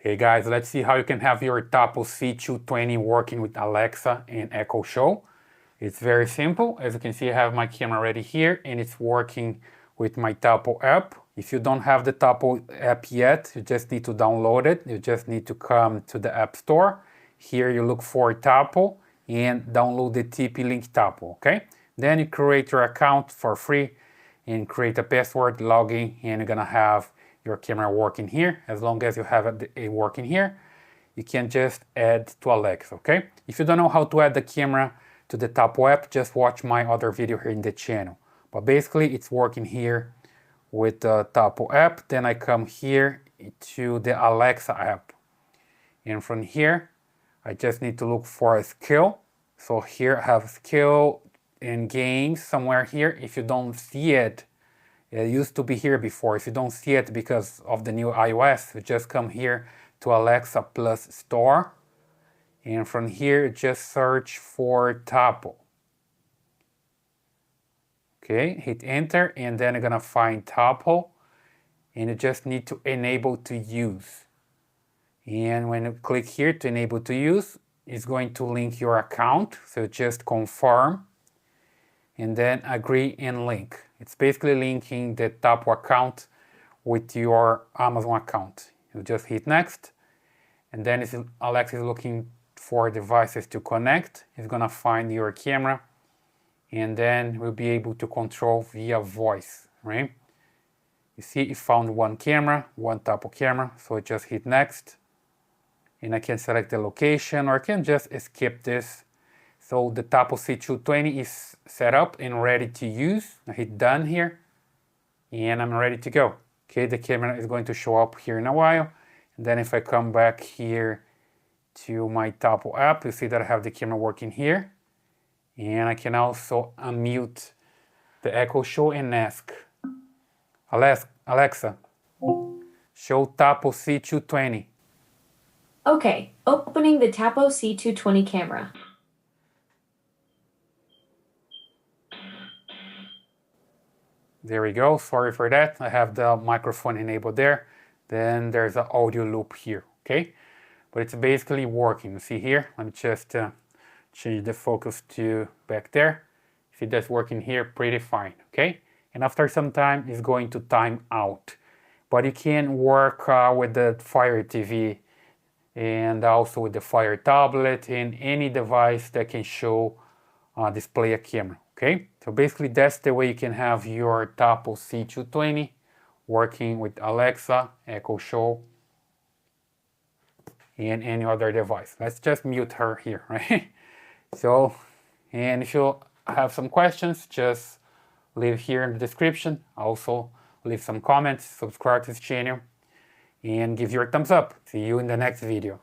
Hey guys, let's see how you can have your Tapo C220 working with Alexa and Echo Show. It's very simple. As you can see, I have my camera ready here and it's working with my Tapo app. If you don't have the Tapo app yet, you just need to download it. You just need to come to the App Store. Here you look for Tapo and download the TP-Link Tapo, okay? Then you create your account for free and create a password, log in, and you're gonna have your camera working here. As long as you have it working here, you can just add to Alexa, okay? If you don't know how to add the camera to the Tapo app, just watch my other video here in the channel. But basically, it's working here with the Tapo app. Then I come here to the Alexa app. And from here, I just need to look for a skill. So here I have skill in games somewhere here. If you don't see it, it used to be here before. If you don't see it because of the new iOS, you just come here to Alexa Plus Store. And from here, just search for Tapo. Okay, hit enter, and then you're gonna find Tapo. And you just need to enable to use. And when you click here to enable to use, it's going to link your account. So just confirm. And then agree and link. It's basically linking the Tapo account with your Amazon account. You just hit next, and then if Alexa is looking for devices to connect, it's gonna find your camera, and then we'll be able to control via voice, right? You see, it found one camera, one Tapo camera, so I just hit next, and I can select the location, or I can just skip this. So the Tapo C220 is set up and ready to use. I hit done here and I'm ready to go. Okay, the camera is going to show up here in a while. And then if I come back here to my Tapo app, you see that I have the camera working here. And I can also unmute the Echo Show and ask, Alexa, show Tapo C220. Okay, opening the Tapo C220 camera. There we go, sorry for that. I have the microphone enabled there. Then there's an audio loop here, okay? But it's basically working. You see here, let me just change the focus to back there. See, that's working here pretty fine, okay? And after some time, it's going to time out. But you can work with the Fire TV and also with the Fire tablet and any device that can show, display a camera. Okay, so basically that's the way you can have your Tapo C220 working with Alexa, Echo Show, and any other device. Let's just mute her here, right? So, and if you have some questions, just leave here in the description. Also, leave some comments, subscribe to this channel, and give your thumbs up. See you in the next video.